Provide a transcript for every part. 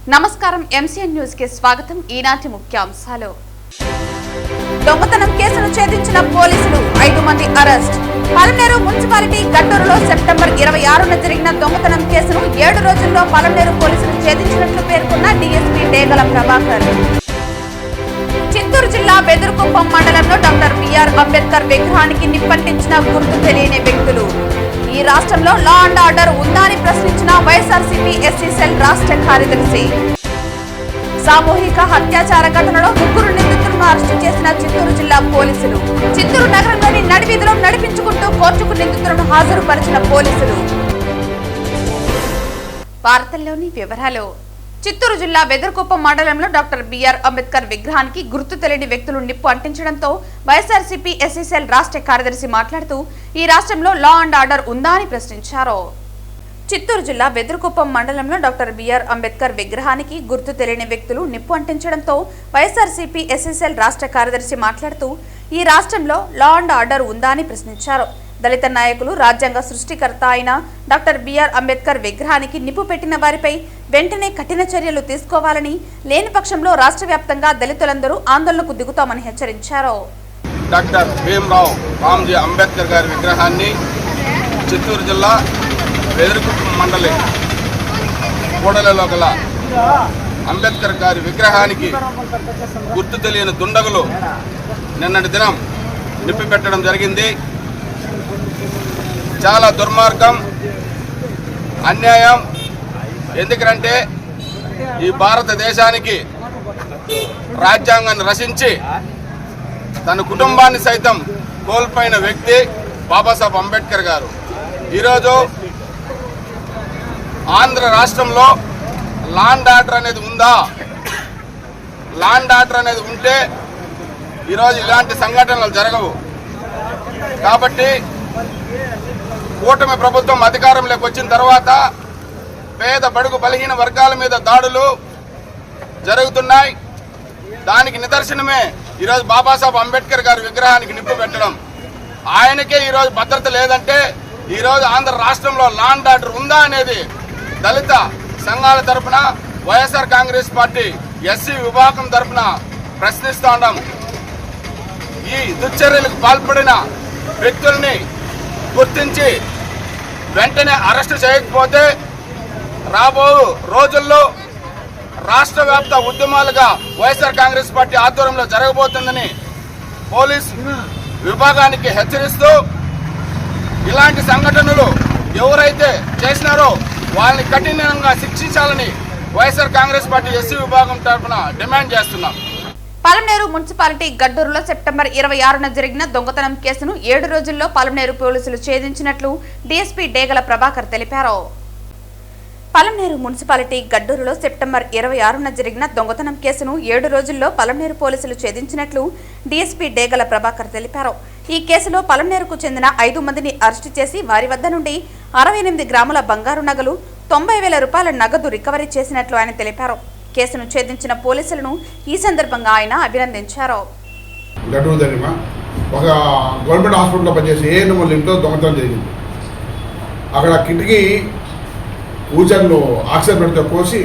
నమస్కారం MCN news కి స్వాగతం. ఈనాటి ముఖ్యాంశాలు. దొంగతనం కేసును ఛేదించిన పోలీసులు 5 మంది అరెస్ట్. పలమనేరు మున్సిపాలిటీ గట్టూరులో సెప్టెంబర్ 26న జరిగిన దొంగతనం కేసును 7 రోజుల్లో పలమనేరు పోలీసులు ఛేదించినట్లు పేర్కొన్న డీఎస్పీ డేగల ప్రభాకర్. చిత్తూరు జిల్లా బెదురుకుప్పం మండలంలో డాక్టర్ బిఆర్ అంబేద్కర్ విగ్రహానికి నిప్పంటించిన గుర్తు తెలియని వ్యక్తులు. ఈ రాష్ట్రంలో లా అండ్ ఆర్డర్ ఉందా అని ప్రశ్నించిన వైఎస్ఆర్సీపీ ఎస్సీ సెల్ రాష్ట్ర కార్యదర్శి. సామూహిక అత్యాచార ఘటనలో 3 నిందితులను అరెస్టు చేసిన చిత్తూరు జిల్లా పోలీసులు. చిత్తూరు నగరంలోని నడివీధిలో నడిపించుకుంటూ కోర్టుకు నిందితులను హాజరుపరిచిన పోలీసులు. వార్తల్లోని వివరాలు. చిత్తూరు జిల్లా బెదురుకుప్పం మండలంలో డాక్టర్ బిఆర్ అంబేద్కర్ విగ్రహానికి గుర్తు తెలియని వ్యక్తులు నిప్పు అంటించడంతో వైఎస్ఆర్సీపీ ఎస్సీ సెల్ రాష్ట్ర కార్యదర్శి మాట్లాడుతూ ఈ రాష్ట్రంలో లా అండ్ ఆర్డర్ ఉందా అని ప్రశ్నించారు. చిత్తూరు జిల్లా బెదురుకుప్పం మండలంలో డాక్టర్ బిఆర్ అంబేద్కర్ విగ్రహానికి గుర్తు తెలియని వ్యక్తులు నిప్పు అంటించడంతో వైఎస్ఆర్సీపీ ఎస్సీ సెల్ రాష్ట్ర కార్యదర్శి మాట్లాడుతూ ఈ రాష్ట్రంలో లా అండ్ ఆర్డర్ ఉందా అని ప్రశ్నించారు. దళిత నాయకులు, రాజ్యాంగ సృష్టికర్త అయిన డాక్టర్ బిఆర్ అంబేద్కర్ విగ్రహానికి నిప్పు పెట్టిన వారిపై వెంటనే కఠిన చర్యలు తీసుకోవాలని, లేని పక్షంలో రాష్ట్ర వ్యాప్తంగా దళితులందరూ ఆందోళనకు దిగుతామని హెచ్చరించారు. డాక్టర్ భీమ్రావ్ రామ్జీ అంబేద్కర్ గారి విగ్రహాన్ని చిత్తూరు జిల్లా బెదురుకుప్పం మండలి కూడలిలో గల అంబేద్కర్ గారి విగ్రహానికి గుర్తు తెలియని దుండగులు నిన్నటి దినం నిప్పి పెట్టడం జరిగింది. చాలా దుర్మార్గం, అన్యాయం. ఎందుకంటే ఈ భారతదేశానికి రాజ్యాంగాన్ని రచించి తన కుటుంబాన్ని సైతం కోల్పోయిన వ్యక్తి బాబాసాహెబ్ అంబేద్కర్ గారు. ఈరోజు ఆంధ్ర రాష్ట్రంలో లాండ్ ఆర్డర్ అనేది ఉందా? లాండ్ ఆర్డర్ అనేది ఉంటే ఈరోజు ఇలాంటి సంఘటనలు జరగవు. కాబట్టి కూటమి ప్రభుత్వం అధికారంలోకి వచ్చిన తర్వాత పేద బడుగు బలహీన వర్గాల మీద దాడులు జరుగుతున్నాయి. దానికి నిదర్శనమే ఈరోజు బాబాసాహెబ్ అంబేద్కర్ గారి విగ్రహానికి నిప్పు పెట్టడం. ఆయనకే ఈరోజు భద్రత లేదంటే ఈరోజు ఆంధ్ర రాష్ట్రంలో లాండ్ ఆర్డర్ ఉందా అనేది దళిత సంఘాల తరఫున, వైఎస్ఆర్ కాంగ్రెస్ పార్టీ ఎస్సీ విభాగం తరఫున ప్రశ్నిస్తూ ఉన్నాం. ఈ దుశ్చర్యలకు పాల్పడిన వ్యక్తుల్ని గుర్తించి వెంటనే అరెస్టు చేయకపోతే రాబో రోజుల్లో రాష్ట్ర వ్యాప్త ఉద్యమాలుగా వైఎస్ఆర్ కాంగ్రెస్ పార్టీ ఆధ్వర్యంలో జరగబోతుందని పోలీస్ విభాగానికి హెచ్చరిస్తూ ఇలాంటి సంఘటనలు ఎవరైతే చేసినారో వాళ్ళని కఠినంగా శిక్షించాలని వైఎస్ఆర్ కాంగ్రెస్ పార్టీ ఎస్సీ విభాగం తరఫున డిమాండ్ చేస్తున్నాం. పలమనేరు మున్సిపాలిటీ గడ్డూరులో సెప్టెంబర్ 26న జరిగిన దొంగతనం కేసును 7 రోజుల్లో పలమనేరు పోలీసులు ఛేదించినట్లు డీఎస్పీ డేగల ప్రభాకర్ తెలిపారు. పలమనేరు మున్సిపాలిటీ గడ్డూరులో సెప్టెంబర్ 26న జరిగిన దొంగతనం కేసును 7 రోజుల్లో పలమనేరు పోలీసులు ఛేదించినట్లు డీఎస్పీ డేగల ప్రభాకర్ తెలిపారు. ఈ కేసులో పలమనేరుకు చెందిన 5 మందిని అరెస్టు చేసి వారి వద్ద నుండి 68 గ్రాముల బంగారు నగలు, 90,000 రూపాయల నగదు రికవరీ చేసినట్లు ఆయన తెలిపారు. కేసును ఛేదించిన పోలీసులను ఈ సందర్భంగా ఆయన అభినందించారు. ఒక గవర్నమెంట్ హాస్పిటల్లో పనిచేసి ఏఎన్ఎంఎల్ ఇంట్లో దొంగతనం జరిగింది. అక్కడ కిటికీ ఊచర్లో ఆక్సిజన్ పెడితే కోసి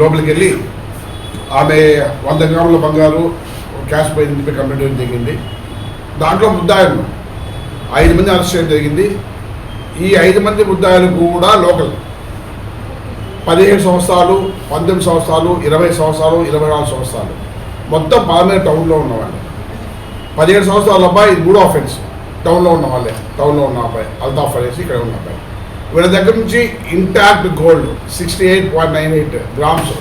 లోపలికి వెళ్ళి ఆమె 100 గ్రాముల బంగారు క్యాష్ పై కంప్లీట్ చేయడం జరిగింది. దాంట్లో ముద్దాయిలు 5 మంది అరెస్ట్ చేయడం జరిగింది. ఈ 5 మంది ముద్దాయిలు కూడా లోకల్ 17 సంవత్సరాలు, 19 సంవత్సరాలు, 20 సంవత్సరాలు, 24 సంవత్సరాలు, మొత్తం పలమనేరు టౌన్లో ఉన్నవాళ్ళు. 17 సంవత్సరాల అబ్బాయి, ఇది 3వ అఫెన్స్. టౌన్లో ఉన్న వాళ్ళే, టౌన్లో ఉన్న అబ్బాయి అల్తాఫ్ అనేసి ఇక్కడ ఉన్న అబ్బాయి. వీళ్ళ దగ్గర నుంచి ఇంటాక్ట్ గోల్డ్ 68.98 గ్రామ్స్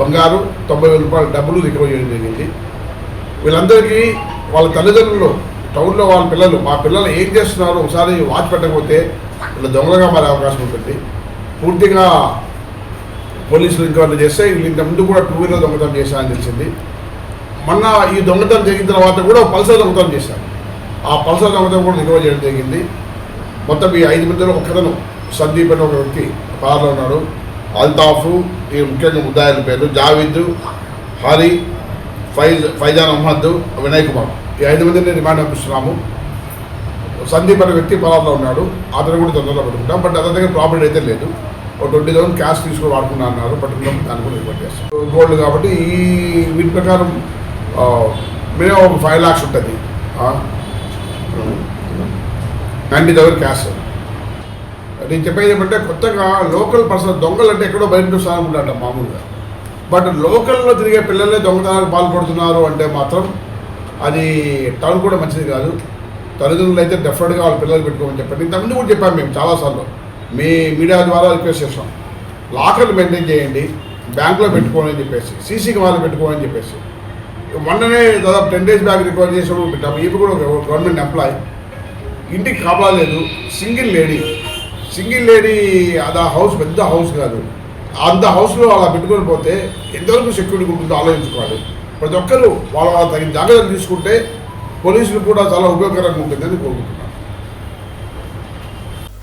బంగారు, 90,000 రూపాయల డబ్బులు రికవర్ చేయడం జరిగింది. వీళ్ళందరికీ వాళ్ళ తల్లిదండ్రులు, టౌన్లో వాళ్ళ పిల్లలు, మా పిల్లలు ఏం చేస్తున్నారు ఒకసారి వాచ్ పెట్టకపోతే వీళ్ళ దొంగలుగా మారే అవకాశం ఉంటుంది. పూర్తిగా పోలీసులు ఎంక్వైరీ చేస్తే వీళ్ళు ఇంతకుముందు కూడా 2 వీలర్ దొంగతనం చేశారని తెలిసింది. మొన్న ఈ దొంగతనం జరిగిన తర్వాత కూడా పల్సర్ దొంగతనం చేశారు. ఆ పల్సర్ దొంగతనం కూడా రికవర్ చేయడం జరిగింది. మొత్తం ఈ 5 మందిలో ఒకతను సందీప్ అని ఒక వ్యక్తి పార్లో ఉన్నాడు. అల్తాఫ్, ఈ ముఖ్యంగా ముద్దాయిల పేరు జావిద్, హరి, ఫైజాన్ అహ్మద్, వినయ్ కుమార్. ఈ 5 మందిని రిమాండ్ పంపిస్తున్నాము. సందీప్ అనే వ్యక్తి పలార్లో ఉన్నాడు. అతను కూడా తొందరలో పెట్టుకుంటాం. బట్ అతని దగ్గర ప్రాపర్టీ అయితే లేదు. ఒక 20,000 క్యాష్ తీసుకొని వాడుకున్నా అన్నారు. పట్టుకున్నప్పుడు దాన్ని కూడా రిపోర్ట్ చేస్తాం. గోల్డ్ కాబట్టి వీటి ప్రకారం మినిమం ఒక 5 lakhs ఉంటుంది. 90,000 క్యాష్. నేను చెప్పేది ఏమంటే కొత్తగా లోకల్ పర్సన్ దొంగలు అంటే ఎక్కడో బయట చూస్తానుకుంటాట మామూలుగా. బట్ లోకల్లో తిరిగే పిల్లలే దొంగతనాలకు పాల్పడుతున్నారు అంటే మాత్రం అది టౌన్ కూడా మంచిది కాదు. తల్లిదండ్రులు అయితే డెఫినెట్గా వాళ్ళ పిల్లలు పెట్టుకోమని చెప్పండి. ఇంతకుముందు కూడా చెప్పాము మేము చాలాసార్లు, మీ మీడియా ద్వారా రిక్వెస్ట్ చేస్తాం. లాకర్లు మెయింటైన్ చేయండి, బ్యాంకులో పెట్టుకోమని చెప్పేసి, సీసీకి వాళ్ళు పెట్టుకోమని చెప్పేసి. మొన్ననే దాదాపు 10 days బ్యాక్ రికవర్ చేసినప్పుడు పెట్టాము. ఇప్పుడు కూడా గవర్నమెంట్ ఎంప్లాయ్, ఇంటికి కాపలా లేదు, సింగిల్ లేడీ. అది ఆ హౌస్ పెద్ద హౌస్ కాదు, అంత హౌస్లో అలా పెట్టుకొని పోతే ఎంతవరకు సెక్యూరిటీ ఉంటుందో ఆలోచించుకోవాలి. ప్రతి ఒక్కరూ వాళ్ళ తగిన జాగ్రత్తలు తీసుకుంటే పోలీసులు కూడా చాలా ఉపయోగకరంగా ఉంటుందని కోరుకుంటున్నాను.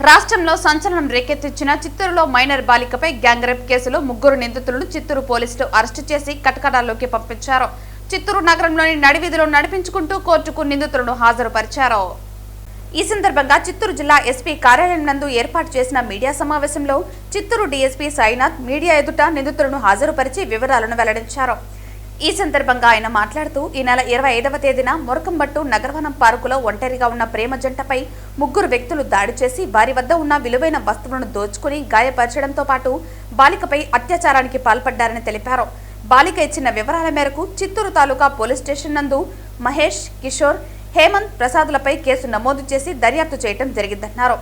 రాష్ట్రంలో సంచలనం రేకెత్తించిన చిత్తూరులో మైనర్ బాలికపై గ్యాంగ్ రేప్ కేసులో 3 నిందితులను చిత్తూరు పోలీసులు అరెస్టు చేసి కటకటాల్లోకి పంపించారు. చిత్తూరు నగరంలోని నడివీధిలో నడిపించుకుంటూ కోర్టుకు నిందితులను హాజరుపరిచారు. ఈ సందర్భంగా చిత్తూరు జిల్లా ఎస్పీ కార్యాలయం నందు ఏర్పాటు చేసిన మీడియా సమావేశంలో చిత్తూరు డీఎస్పీ సాయినాథ్ మీడియా ఎదుట నిందితులను హాజరుపరిచి వివరాలను వెల్లడించారు. ఈ సందర్భంగా ఆయన మాట్లాడుతూ ఈ నెల 25వ తేదీన మొరకంబట్టు నగరవనం పార్కులో ఒంటరిగా ఉన్న ప్రేమ జంటపై 3 వ్యక్తులు దాడి చేసి వారి వద్ద ఉన్న విలువైన వస్తువులను దోచుకుని గాయపరచడంతో పాటు బాలికపై అత్యాచారానికి పాల్పడ్డారని తెలిపారు. బాలిక ఇచ్చిన వివరాల మేరకు చిత్తూరు తాలూకా పోలీస్ స్టేషన్ నందు మహేష్, కిషోర్, హేమంత్ ప్రసాద్లపై కేసు నమోదు చేసి దర్యాప్తు చేయడం జరిగిందన్నారు.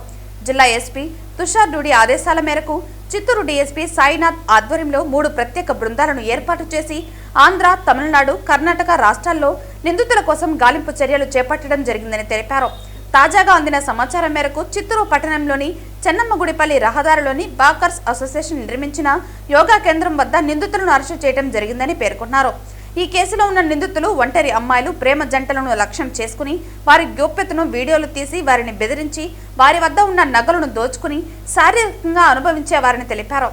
జిల్లా ఎస్పీ తుషార్ డూడి ఆదేశాల మేరకు చిత్తూరు డీఎస్పీ సాయినాథ్ ఆధ్వర్యంలో 3 ప్రత్యేక బృందాలను ఏర్పాటు చేసి ఆంధ్ర, తమిళనాడు, కర్ణాటక రాష్ట్రాల్లో నిందితుల కోసం గాలింపు చర్యలు చేపట్టడం జరిగిందని తెలిపారు. తాజాగా అందిన సమాచారం మేరకు చిత్తూరు పట్టణంలోని చెన్నమ్మగుడిపల్లి రహదారిలోని బాకర్స్ అసోసియేషన్ నిర్మించిన యోగా కేంద్రం వద్ద నిందితులను అరెస్టు చేయడం జరిగిందని పేర్కొన్నారు. ఈ కేసులో ఉన్న నిందితులు ఒంటరి అమ్మాయిలు, ప్రేమ జంటలను లక్ష్యం చేసుకుని వారి గోప్యతను వీడియోలు తీసి వారిని బెదిరించి వారి వద్ద ఉన్న నగలను దోచుకుని శారీరకంగా అనుభవించేవారని తెలిపారు.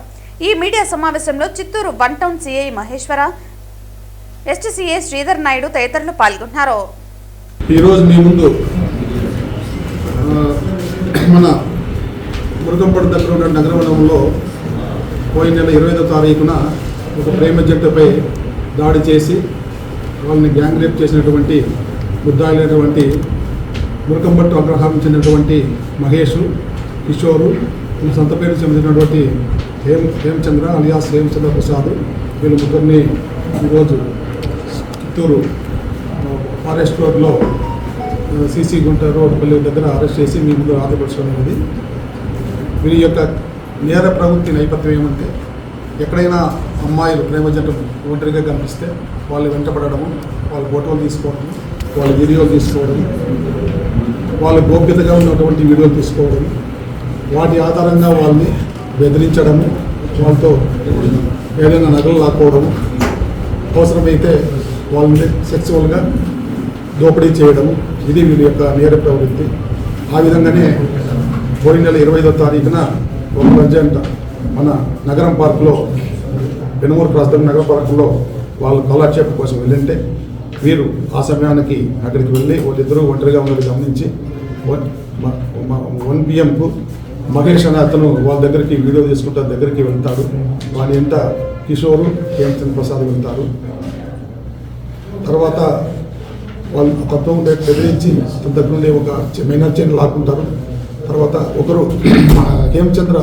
ఈ మీడియా సమావేశంలో చిత్తూరు 1 టౌన్ సిఐ మహేశ్వర, ఎస్టీసీఏ శ్రీధర్ నాయుడు తదితరులు పాల్గొన్నారు. ఈరోజు మీ ముందు మన మురుగంపట్టు దగ్గర ఉన్న నగరవనంలో పోయిన నెల 25వ తారీఖున ఒక ప్రేమ జంటపై దాడి చేసి వాళ్ళని గ్యాంగ్ రేప్ చేసినటువంటి ముద్దాయిలైనటువంటి మురుగంపట్టు అగ్రహారం చెందినటువంటి మహేష్, కిషోరు, సొంత పేరు చెందినటువంటి హేమచంద్ర అలియాస్ హేమచంద్ర ప్రసాద్, వీళ్ళు 3 ఈరోజు చిత్తూరు ఫారెస్ట్ రోడ్లో సీసీ గుంట రోడ్పల్లి దగ్గర అరెస్ట్ చేసి మీ ముందు ఆధారపరచడం అనేది. వీరి యొక్క నేర ప్రవృత్తి నేపథ్యం ఏమంటే, ఎక్కడైనా అమ్మాయిలు ప్రేమ జంట ఒంటరిగా కనిపిస్తే వాళ్ళు వెంటపడము, వాళ్ళ ఫోటోలు తీసుకోవడం, వాళ్ళ వీడియోలు తీసుకోవడం, వాళ్ళ గోప్యతగా ఉన్నటువంటి వీడియోలు తీసుకోవడం, వాటి ఆధారంగా వాళ్ళని బెదిరించడము, వాళ్ళతో ఏదైనా నగలు లాక్కోవడము, అవసరమైతే వాళ్ళని సెక్సువల్గా దోపిడీ చేయడము, ఇది వీరి యొక్క నేర ప్రవృత్తి. ఆ విధంగానే పోయిన నెల 25వ తారీఖున ఒక ప్రజెంట్ మన నగరం పార్కులో పెనుమూరు క్రాస్ దగ్గర నగర పార్కులో వాళ్ళు కాలక్షేపం కోసం వెళ్ళింటే వీరు ఆ సమయానికి అక్కడికి వెళ్ళి వాళ్ళిద్దరూ ఒంటరిగా ఉన్నది గమనించి 1 PM మహేష్ అనే అతను వాళ్ళ దగ్గరికి వీడియో తీసుకుంటూ దగ్గరికి వెళ్తాడు. వాని ఎంత కిషోరు, హేమచంద్ర ప్రసాద్ వెళ్తారు. తర్వాత వాళ్ళు తత్వం బెదిరించి తన దగ్గర నుండి ఒక మైనర్ చైన్ లాక్కుంటారు. తర్వాత ఒకరు హేమచంద్ర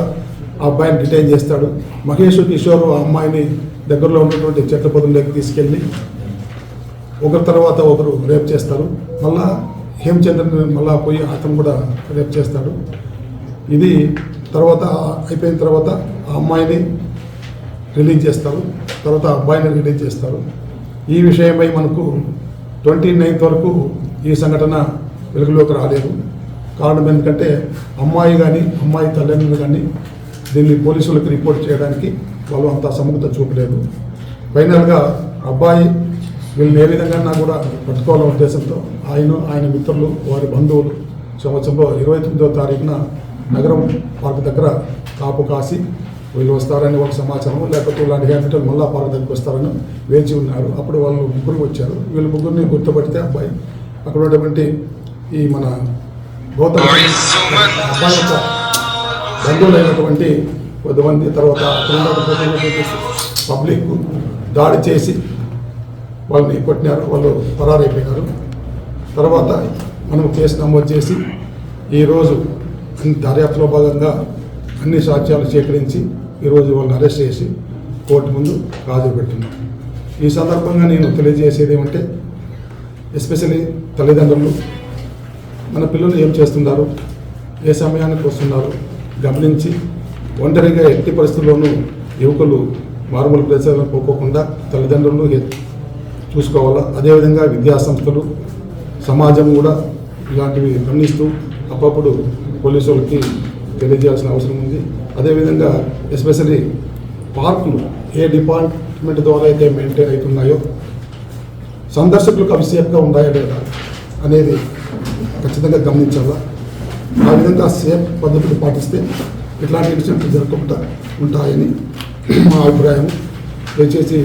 ఆ అబ్బాయిని డిటైన్ చేస్తాడు. మహేష్, కిషోర్ ఆ అమ్మాయిని దగ్గరలో ఉన్నటువంటి చెట్ల పొదల్లోకి తీసుకెళ్ళి ఒకరి తర్వాత ఒకరు రేప్ చేస్తారు. మళ్ళా హేమచంద్రని మళ్ళా పోయి అతను కూడా రేప్ చేస్తాడు. ఇది తర్వాత అయిపోయిన తర్వాత ఆ అమ్మాయిని రిలీజ్ చేస్తారు, తర్వాత ఆ అబ్బాయిని రిలీజ్ చేస్తారు. ఈ విషయమై మనకు 29th వరకు ఈ సంఘటన వెలుగులోకి రాలేదు. కారణం ఎందుకంటే అమ్మాయి కానీ అమ్మాయి తల్లిదండ్రులు కానీ దీన్ని పోలీసులకు రిపోర్ట్ చేయడానికి వాళ్ళు అంత సముఖత చూపలేదు. ఫైనల్గా అబ్బాయి వీళ్ళని ఏ విధంగా కూడా పట్టుకోవాలనే ఉద్దేశంతో ఆయన మిత్రులు, వారి బంధువులు సంవత్సరంలో 29వ తారీఖున నగరం పార్క్ దగ్గర కాపు కాసి వీళ్ళు వస్తారని ఒక సమాచారం, లేకపోతే ఇలాంటి హ్యాబిటల్ మళ్ళా పార్క్ దగ్గరికి వస్తారని వేచి ఉన్నారు. అప్పుడు వాళ్ళు 3 వచ్చారు. వీళ్ళు 3ని గుర్తుపడితే అబ్బాయి అక్కడ ఉన్నటువంటి ఈ మన గౌతమ్ అబ్బాయి యొక్క బంధువులైనటువంటి కొంతమంది, తర్వాత పబ్లిక్ దాడి చేసి వాళ్ళని కొట్టినారు, వాళ్ళు పరారైపోయినారు. తర్వాత మనం కేసు నమోదు చేసి ఈరోజు దర్యాప్తులో భాగంగా అన్ని సాక్ష్యాలు సేకరించి ఈరోజు వాళ్ళని అరెస్ట్ చేసి కోర్టు ముందు హాజరు పెడుతున్నాం. ఈ సందర్భంగా నేను తెలియజేసేది ఏమంటే, ఎస్పెషల్లీ తల్లిదండ్రులు మన పిల్లలు ఏం చేస్తున్నారు, ఏ సమయానికి వస్తున్నారు గమనించి ఒంటరిగా ఎట్టి పరిస్థితుల్లోనూ యువకులు మారుమూల ప్రదేశాలను పోకోకుండా తల్లిదండ్రులు చూసుకోవాలా. అదేవిధంగా విద్యాసంస్థలు, సమాజం కూడా ఇలాంటివి గమనిస్తూ అప్పుడప్పుడు పోలీసు వాళ్ళకి తెలియజేయాల్సిన అవసరం ఉంది. అదేవిధంగా ఎస్పెషల్లీ పార్కులు ఏ డిపార్ట్మెంట్ ద్వారా అయితే మెయింటైన్ అవుతున్నాయో సందర్శకులకు అవి సేఫ్గా ఉన్నాయో లేదా అనేది ఖచ్చితంగా గమనించాలా. ఆ విధంగా సేఫ్ పద్ధతులు పాటిస్తే ఇట్లాంటి ఇన్సిడెంట్లు జరగకుండా ఉంటాయని మా అభిప్రాయం. దయచేసి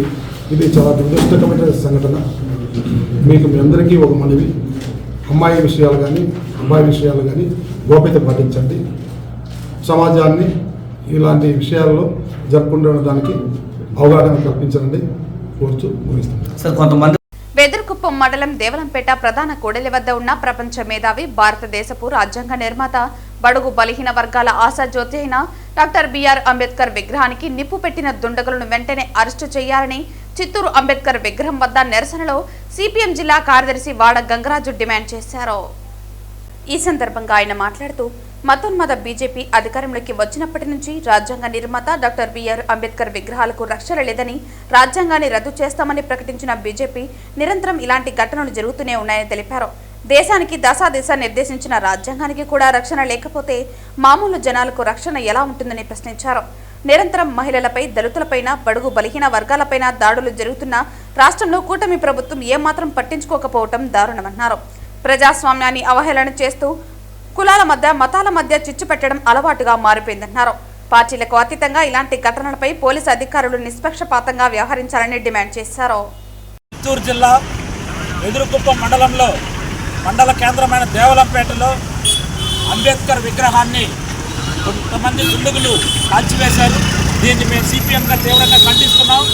ఇది చాలా దురదృష్టకరమైన సంఘటన. మీకు మీ అందరికీ ఒక మనవి, అమ్మాయి విషయాలు కానీ అబ్బాయి విషయాలు కానీ గోప్యత పాటించండి. సమాజాన్ని ఇలాంటి విషయాల్లో జరుపుకుంటున్న దానికి అవగాహన కల్పించండి కోరుతూ ముగిస్తుంది. వెదురుకుప్పం మండలం దేవలంపేట ప్రధాన కూడలి వద్ద ఉన్న ప్రపంచ మేధావి, భారతదేశపు రాజ్యాంగ నిర్మాత, బడుగు బలహీన వర్గాల ఆశాజ్యోతి అయిన డాక్టర్ బిఆర్ అంబేద్కర్ విగ్రహానికి నిప్పు పెట్టిన దుండగులను వెంటనే అరెస్టు చేయాలని చిత్తూరు అంబేద్కర్ విగ్రహం వద్ద నిరసనలో సిపిఎం జిల్లా కార్యదర్శి వాడ గంగరాజు డిమాండ్ చేశారు. ఈ సందర్భంగా ఆయన మాట్లాడుతూ, మతోన్మద బీజేపీ అధికారంలోకి వచ్చినప్పటి నుంచి రాజ్యాంగ నిర్మాత డాక్టర్ బిఆర్ అంబేద్కర్ విగ్రహాలకు రక్షణ లేదని, రాజ్యాంగాన్ని రద్దు చేస్తామని ప్రకటించిన బీజేపీ నిరంతరం ఇలాంటి ఘటనలు జరుగుతూనే ఉన్నాయని తెలిపారు. దేశానికి దశాదిశ నిర్దేశించిన రాజ్యాంగానికి కూడా రక్షణ లేకపోతే మామూలు జనాలకు రక్షణ ఎలా ఉంటుందని ప్రశ్నించారు. నిరంతరం మహిళలపై, దళితులపైన, బడుగు బలహీన వర్గాలపైన దాడులు జరుగుతున్న రాష్ట్రంలో కూటమి ప్రభుత్వం ఏమాత్రం పట్టించుకోకపోవటం దారుణమన్నారు. ప్రజాస్వామ్యాన్ని అవహేళన చేస్తూ కులాల మధ్య, మతాల మధ్య చిచ్చు పెట్టడం అలవాటుగా మారిపోయిందన్నారు. పార్టీలకు అతీతంగా ఇలాంటి ఘటనలపై పోలీసు అధికారులు నిష్పక్షపాతంగా వ్యవహరించాలని డిమాండ్ చేశారు. చిత్తూరు జిల్లా వెదురుకుప్పం మండలంలో మండల కేంద్రమైన దేవలంపేటలో అంబేద్కర్ విగ్రహాన్ని కొంతమంది దుండగులు కాల్చివేశారు. దీన్ని మేము సిపిఎంగా తీవ్రంగా ఖండిస్తున్నాం.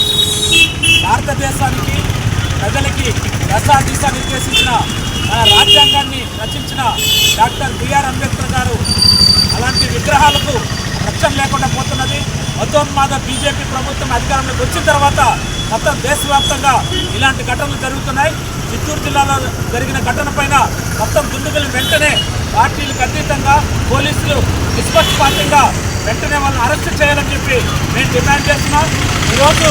భారతదేశానికి, ప్రజలకి దశాదిశ నిర్దేశించిన మన రాజ్యాంగాన్ని రచించిన డాక్టర్ బిఆర్ అంబేద్కర్ గారు అలాంటి విగ్రహాలకు రక్షణ లేకుండా పోతున్నది. మతోన్మాద బీజేపీ ప్రభుత్వం అధికారంలోకి వచ్చిన తర్వాత మొత్తం దేశవ్యాప్తంగా ఇలాంటి ఘటనలు జరుగుతున్నాయి. చిత్తూరు జిల్లాలో జరిగిన ఘటన పైన మొత్తం దుండగులు వెంటనే పార్టీలకు అతీతంగా పోలీసులు నిష్పక్షపాతంగా వెంటనే వాళ్ళని అరెస్ట్ చేయాలని చెప్పి మేము డిమాండ్ చేస్తున్నాం. ఈరోజు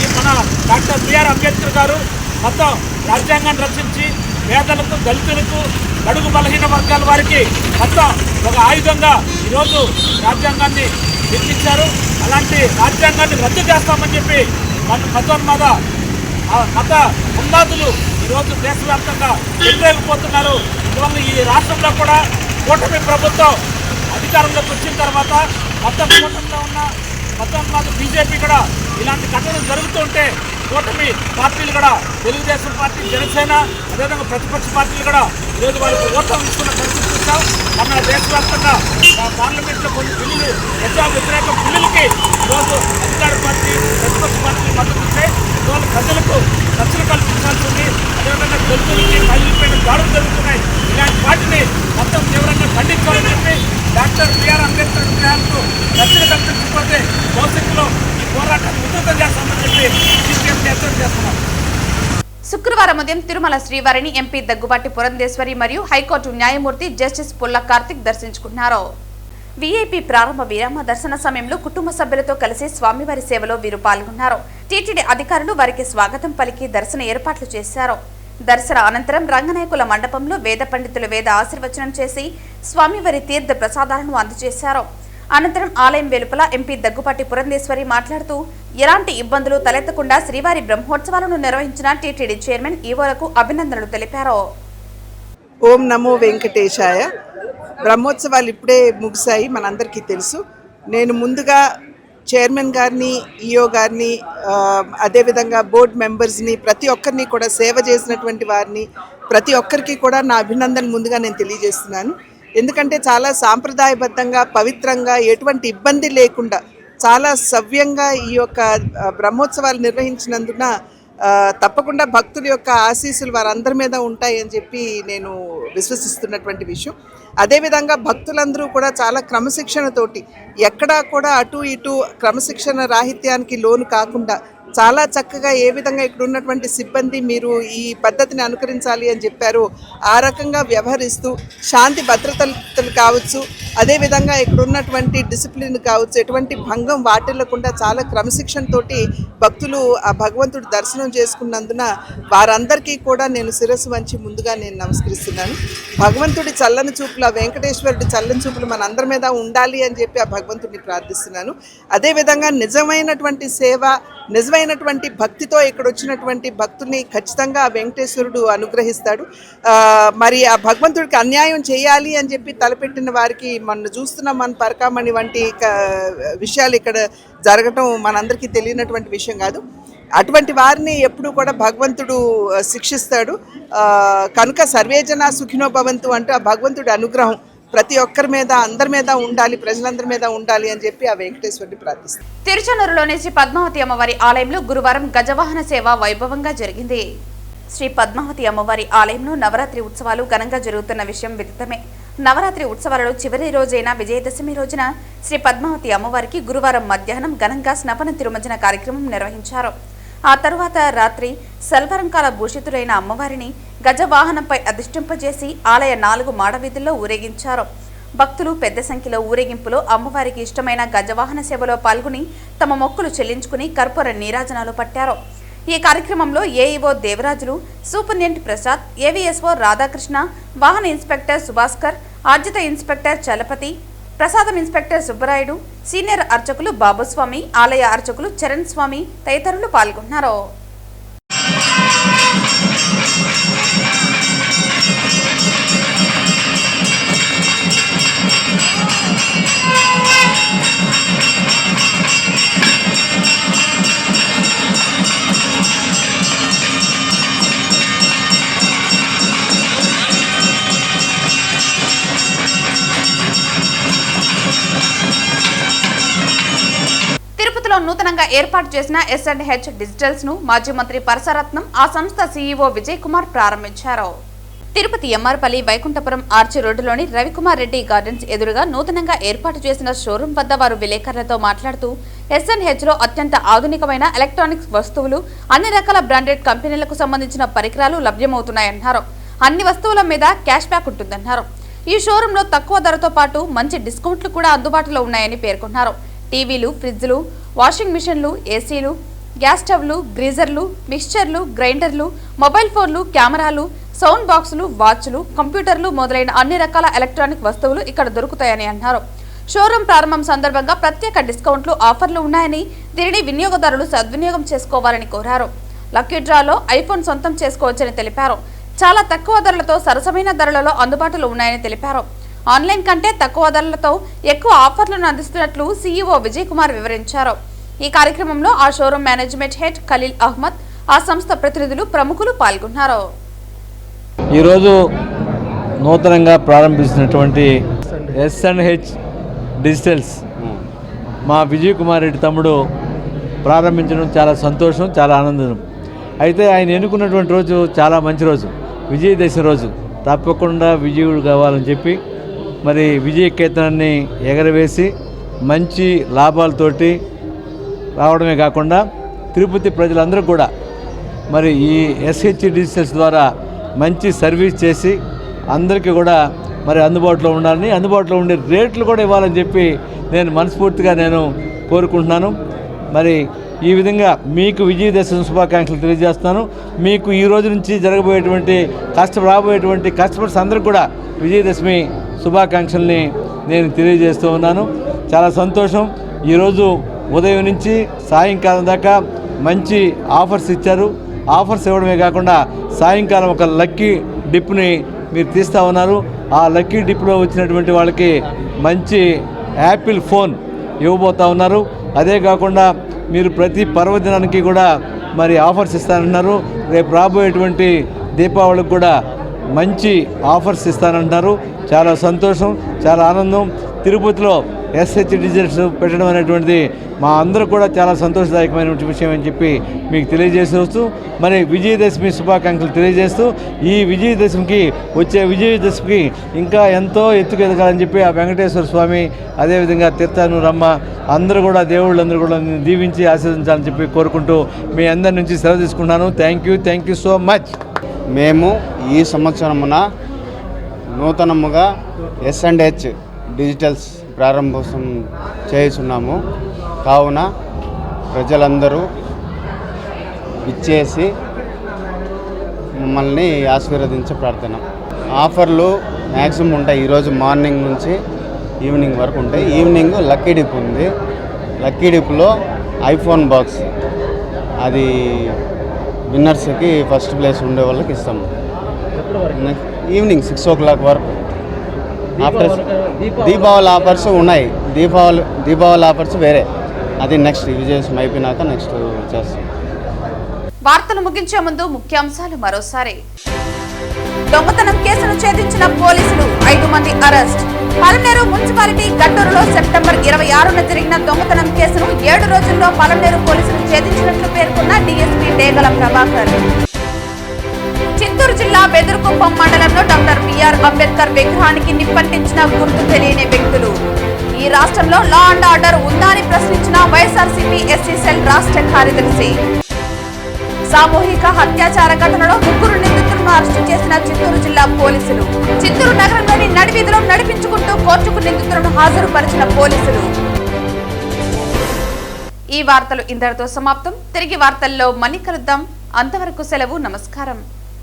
ఈ మన డాక్టర్ బిఆర్ అంబేద్కర్ గారు మొత్తం రాజ్యాంగాన్ని రచించి పేదలకు, దళితులకు, బడుగు బలహీన వర్గాల వారికి మొత్తం ఒక ఆయుధంగా ఈరోజు రాజ్యాంగాన్ని నిర్మించారు. అలాంటి రాజ్యాంగాన్ని రద్దు చేస్తామని చెప్పి మతోన్మాద మత ఉన్మాదులు ఈరోజు దేశవ్యాప్తంగా వ్యతిరేకపోతున్నారు. అందువల్ల ఈ రాష్ట్రంలో కూడా కూటమి ప్రభుత్వం అధికారంలోకి వచ్చిన తర్వాత మొత్తం కూటమిలో ఉన్న మతోన్మాద బీజేపీ కూడా ఇలాంటి ఘటనలు జరుగుతుంటే కూటమి పార్టీలు కూడా, తెలుగుదేశం పార్టీ, జనసేన, అదేవిధంగా ప్రతిపక్ష పార్టీలు కూడా ఈరోజు వాళ్ళకి ఓట్లు ఇస్తున్న పరిస్థితి చూస్తాం. మన దేశవ్యాప్తంగా పార్లమెంట్లో కొన్ని బిల్లులు, ప్రజా వ్యతిరేక బిల్లులకి ఈరోజు అధికార పార్టీ, ప్రతిపక్ష పార్టీలు మద్దతు ఇస్తే ఈరోజు ప్రజలకు రక్షణ కల్పించాల్సి ఉంది. అదేవిధంగా దళితులకి, మహిళలపైన దాడులు జరుగుతున్నాయి. ఇలాంటి వాటిని మొత్తం తీవ్రంగా ఖండించాలని చెప్పి డాక్టర్ బిఆర్ అంబేద్కర్ విగ్రహాలకు రక్షణ కల్పించకపోతే భవిష్యత్తులో ఈ పోరాటాన్ని ఉధృతం చేస్తామని చెప్పి సిపిఎం హెచ్చరిక చేస్తున్నాం. శుక్రవారం ఉదయం తిరుమల శ్రీవారిని ఎంపీ దగ్గుబాటి పురంధేశ్వరి మరియు హైకోర్టు న్యాయమూర్తి జస్టిస్ పుల్ల కార్తిక్ దర్శించుకున్నారు. వీఐపీ ప్రారంభ విరామ దర్శన సమయంలో కుటుంబ సభ్యులతో కలిసి స్వామివారి సేవలో వీరు పాల్గొన్నారు. టీటీడీ అధికారులు వారికి స్వాగతం పలికి దర్శన ఏర్పాట్లు చేశారు. దర్శన అనంతరం రంగనాయకుల మండపంలో వేద పండితులు వేద ఆశీర్వచనం చేసి స్వామివారి తీర్థ ప్రసాదాలను అందజేశారు. అనంతరం ఆలయం వెలుపల ఎంపీ దగ్గుపాటి పురంధేశ్వరి మాట్లాడుతూ, ఎలాంటి ఇబ్బందులు తలెత్తకుండా శ్రీవారి బ్రహ్మోత్సవాలను నిర్వహించిన టీటీడీ చైర్మన్ ఈవోలకు అభినందనలు తెలిపారు. ఓం నమో వెంకటేశాయ. బ్రహ్మోత్సవాలు ఇప్పుడే ముగిశాయి, మనందరికీ తెలుసు. నేను ముందుగా చైర్మన్ గారిని, ఈఓ గారిని, అదేవిధంగా బోర్డు మెంబర్స్ని, ప్రతి ఒక్కరిని కూడా, సేవ చేసినటువంటి వారిని ప్రతి ఒక్కరికి కూడా నా అభినందన ముందుగా నేను తెలియజేస్తున్నాను. ఎందుకంటే చాలా సాంప్రదాయబద్ధంగా పవిత్రంగా ఎటువంటి ఇబ్బంది లేకుండా చాలా సవ్యంగా ఈ యొక్క బ్రహ్మోత్సవాలు నిర్వహించినందున తప్పకుండా భక్తుల యొక్క ఆశీస్సులు వారందరి మీద ఉంటాయని చెప్పి నేను విశ్వసిస్తున్నటువంటి విషయం. అదేవిధంగా భక్తులందరూ కూడా చాలా క్రమశిక్షణతోటి ఎక్కడా కూడా అటు ఇటు క్రమశిక్షణ రాహిత్యానికి లోను కాకుండా చాలా చక్కగా ఏ విధంగా ఇక్కడ ఉన్నటువంటి సిబ్బంది మీరు ఈ పద్ధతిని అనుకరించాలి అని చెప్పారు ఆ రకంగా వ్యవహరిస్తూ శాంతి భద్రతలు కావచ్చు, అదేవిధంగా ఇక్కడ ఉన్నటువంటి డిసిప్లిన్ కావచ్చు, ఎటువంటి భంగం వాటిల్లకుండా చాలా క్రమశిక్షణతోటి భక్తులు ఆ భగవంతుడి దర్శనం చేసుకున్నందున వారందరికీ కూడా నేను శిరస్సు వంచి ముందుగా నేను నమస్కరిస్తున్నాను. భగవంతుడి చల్లని చూపులు, ఆ వెంకటేశ్వరుడి చల్లని చూపులు మన అందరి మీద ఉండాలి అని చెప్పి ఆ భగవంతుడిని ప్రార్థిస్తున్నాను. అదేవిధంగా నిజమైనటువంటి సేవ, నిజమైనటువంటి భక్తితో ఇక్కడ వచ్చినటువంటి భక్తుల్ని ఖచ్చితంగా ఆ వెంకటేశ్వరుడు అనుగ్రహిస్తాడు. మరి ఆ భగవంతుడికి అన్యాయం చేయాలి అని చెప్పి తలపెట్టిన వారికి మనం చూస్తున్నాం, మన పరకామణి వంటి విషయాలు ఇక్కడ జరగటం మనందరికీ తెలియనటువంటి విషయం కాదు. అటువంటి వారిని ఎప్పుడూ కూడా భగవంతుడు శిక్షిస్తాడు. కనుక సర్వేజన సుఖినో భవంతు అంటూ ఆ భగవంతుడి అనుగ్రహం ప్రతి ఒక్కరి మీద, అందరి మీద ఉండాలి, ప్రజలందరి మీద ఉండాలి అని చెప్పి ఆ వెంకటేశ్వరుని ప్రార్థిస్తాం. తిరుచనూరులోని శ్రీ పద్మావతి అమ్మవారి ఆలయంలో గురువారం గజవాహన సేవ వైభవంగా జరిగింది. శ్రీ పద్మావతి అమ్మవారి ఆలయంలో నవరాత్రి ఉత్సవాలు ఘనంగా జరుగుతున్న విషయం విదితమే. నవరాత్రి ఉత్సవాలలో చివరి రోజైన విజయదశమి రోజున శ్రీ పద్మావతి అమ్మవారికి గురువారం మధ్యాహ్నం ఘనంగా స్నపన తిరుమంజన కార్యక్రమం నిర్వహించారు. ఆ తరువాత రాత్రి సల్వరంకాల భూషితులైన అమ్మవారిని గజవాహనంపై అధిష్టింపజేసి ఆలయ 4 మాడవీధుల్లో ఊరేగించారు. భక్తులు పెద్ద సంఖ్యలో ఊరేగింపులో అమ్మవారికి ఇష్టమైన గజవాహన సేవలో పాల్గొని తమ మొక్కులు చెల్లించుకుని కర్పూర నీరాజనాలు పట్టారు. ఈ కార్యక్రమంలో AEO Devarajulu, superintendent Prasad, AVSO Radhakrishna, వాహన ఇన్స్పెక్టర్ సుభాస్కర్, ఆర్జిత ఇన్స్పెక్టర్ చలపతి, ప్రసాదం ఇన్స్పెక్టర్ సుబ్బరాయుడు, సీనియర్ అర్చకులు బాబుస్వామి, ఆలయ అర్చకులు చరణ్ స్వామి తదితరులు పాల్గొన్నారు. తిరుపతిలో నూతనంగా ఏర్పాటు చేసిన S&H డిజిటల్స్ ను మాజీ మంత్రి పరసరత్నం, ఆ సంస్థ సీఈఓ విజయ్ కుమార్ ప్రారంభించారు. తిరుపతి ఎమ్మార్పల్లి వైకుంఠపురం ఆర్చి రోడ్డులోని రవికుమార్ రెడ్డి గార్డెన్స్ ఎదురుగా నూతనంగా ఏర్పాటు చేసిన షోరూం వద్ద వారు విలేకరులతో మాట్లాడుతూ S&H లో అత్యంత ఆధునికమైన ఎలక్ట్రానిక్స్ వస్తువులు, అన్ని రకాల బ్రాండెడ్ కంపెనీలకు సంబంధించిన పరికరాలు లభ్యమవుతున్నాయన్నారు. అన్ని వస్తువుల మీద క్యాష్ బ్యాక్ ఉంటుందన్నారు. ఈ షోరూంలో తక్కువ ధరతో పాటు మంచి డిస్కౌంట్లు కూడా అందుబాటులో ఉన్నాయని పేర్కొన్నారు. టీవీలు, ఫ్రిడ్జ్లు, వాషింగ్ మిషన్లు, ఏసీలు, గ్యాస్ స్టవ్లు, గ్రీజర్లు, మిక్స్చర్లు, గ్రైండర్లు, మొబైల్ ఫోన్లు, కెమెరాలు, సౌండ్ బాక్సులు, వాచ్లు, కంప్యూటర్లు మొదలైన అన్ని రకాల ఎలక్ట్రానిక్ వస్తువులు ఇక్కడ దొరుకుతాయని అన్నారు. షోరూం ప్రారంభం సందర్భంగా ప్రత్యేక డిస్కౌంట్లు, ఆఫర్లు ఉన్నాయని, దీనిని వినియోగదారులు సద్వినియోగం చేసుకోవాలని కోరారు. లక్కీ డ్రాలో ఐఫోన్ సొంతం చేసుకోవచ్చని తెలిపారు. చాలా తక్కువ ధరలతో సరసమైన ధరలలో అందుబాటులో ఉన్నాయని తెలిపారు. ఆన్లైన్ కంటే తక్కువ ధరలతో ఎక్కువ ఆఫర్లను అందిస్తున్నట్లు సీఈఓ విజయ్ కుమార్ వివరించారు. ఈ కార్యక్రమంలో ఆ showroom management head Khalil Ahmed, ఆ సంస్థ ప్రతినిధులు, ప్రముఖులు పాల్గొన్నారు. ఈరోజు నూతనంగా ప్రారంభించినటువంటి S&H డిజిటల్స్ మా విజయ్ కుమార్ రెడ్డి తమ్ముడు ప్రారంభించడం చాలా సంతోషం, చాలా ఆనందం. అయితే ఆయన ఎన్నుకున్నటువంటి రోజు చాలా మంచి రోజు, విజయదశమి రోజు. తప్పకుండా విజయుడు కావాలని చెప్పి మరి విజయ కేతనాన్ని ఎగరవేసి మంచి లాభాలతోటి రావడమే కాకుండా తిరుపతి ప్రజలందరూ కూడా మరి ఈ S&H డిజిటల్స్ ద్వారా మంచి సర్వీస్ చేసి అందరికీ కూడా మరి అందుబాటులో ఉండాలని, అందుబాటులో ఉండే రేట్లు కూడా ఇవ్వాలని చెప్పి నేను మనస్ఫూర్తిగా కోరుకుంటున్నాను. మరి ఈ విధంగా మీకు విజయదశమి శుభాకాంక్షలు తెలియజేస్తున్నాను. మీకు ఈ రోజు నుంచి జరగబోయేటువంటి రాబోయేటువంటి కస్టమర్స్ అందరికీ కూడా విజయదశమి శుభాకాంక్షల్ని నేను తెలియజేస్తూ ఉన్నాను. చాలా సంతోషం. ఈరోజు ఉదయం నుంచి సాయంకాలం దాకా మంచి ఆఫర్స్ ఇచ్చారు. ఆఫర్స్ ఇవ్వడమే కాకుండా సాయంకాలం ఒక లక్కీ డిప్ని మీరు తీస్తూ ఉన్నారు. ఆ లక్కీ డిప్లో వచ్చినటువంటి వాళ్ళకి మంచి యాపిల్ ఫోన్ ఇవ్వబోతూ ఉన్నారు. అదే కాకుండా మీరు ప్రతి పర్వదినానికి కూడా మరి ఆఫర్స్ ఇస్తానంటున్నారు. రేపు రాబోయేటువంటి దీపావళికి కూడా మంచి ఆఫర్స్ ఇస్తానంటున్నారు. చాలా సంతోషం, చాలా ఆనందం. తిరుపతిలో ఎస్హెచ్ డిజిటల్స్ పెట్టడం అనేటువంటిది మా అందరూ కూడా చాలా సంతోషదాయకమైన విషయం అని చెప్పి మీకు తెలియజేస్తూ, మరి విజయదశమి శుభాకాంక్షలు తెలియజేస్తూ, ఈ విజయదశమికి వచ్చే విజయదశమికి ఇంకా ఎంతో ఎత్తుకెదగాలని చెప్పి ఆ వెంకటేశ్వర స్వామి, అదేవిధంగా తీర్థానూరమ్మ అందరూ కూడా, దేవుళ్ళందరూ కూడా దీవించి ఆశీర్వదించాలని చెప్పి కోరుకుంటూ మీ అందరి నుంచి సెలవు తీసుకుంటున్నాను. Thank you so much. మేము ఈ సంవత్సరమున నూతనముగా S&H డిజిటల్స్ ప్రారంభోత్సవం చేస్తున్నాము. కావున ప్రజలందరూ ఇచ్చేసి మమ్మల్ని ఆశీర్వదించే ప్రార్థన. ఆఫర్లు మ్యాక్సిమం ఉంటాయి. ఈరోజు మార్నింగ్ నుంచి ఈవినింగ్ వరకు ఉంటాయి. ఈవినింగ్ లక్కీ డిప్ ఉంది. లక్కీ డిప్లో ఐఫోన్ బాక్స్, అది విన్నర్స్కి ఫస్ట్ ప్లేస్ ఉండే వాళ్ళకి ఇస్తాము. ఈవినింగ్ 6 o'clock వరకు. ఆఫ్టర్ దీపావళి ఆఫర్స్ ఉన్నాయి. దీపావళి ఆఫర్స్ వేరే, అది నెక్స్ట్ విజయదశమి అయిపోయినాక నెక్స్ట్ చేస్తాం. వార్తలు ముగించే ముందు ముఖ్యాంశాలు మరోసారి. దొంగతనం కేసును ఛేదించిన పోలీసులు, 5 మంది అరెస్ట్. పలమనేరు మున్సిపాలిటీ గట్టూరులో సెప్టెంబర్ 26న జరిగిన దొంగతనం కేసును 7 రోజుల్లో పలమనేరు పోలీసులు ఛేదించినట్లు పేర్కొన్న డీఎస్పీ డేగల ప్రభాకర్. చిత్తూరు జిల్లా బెదురుకుప్పం మండలంలో డాక్టర్ బిఆర్ అంబేద్కర్ విగ్రహానికి నిప్పంటించిన గుర్తు తెలియని వ్యక్తులు. ఈ రాష్ట్రంలో లా అండ్ ఆర్డర్ ఉందా అని ప్రశ్నించిన వైఎస్ఆర్సీపీ ఎస్సీ సెల్ రాష్ట్ర కార్యదర్శి. సామూహిక అత్యాచార ఘటనలో 3 నిందితులను అరెస్టు చేసిన చిత్తూరు జిల్లా పోలీసులు. చిత్తూరు నగరంలోని నడివీధిలో నడిపించుకుంటూ కోర్టుకు నిందితులను హాజరుపరిచిన పోలీసులు. ఈ వార్తలు ఇంతటితో సమాప్తం. తిరిగి వార్తల్లో మళ్ళీ కలుద్దాం. అంతవరకు సెలవు. నమస్కారం.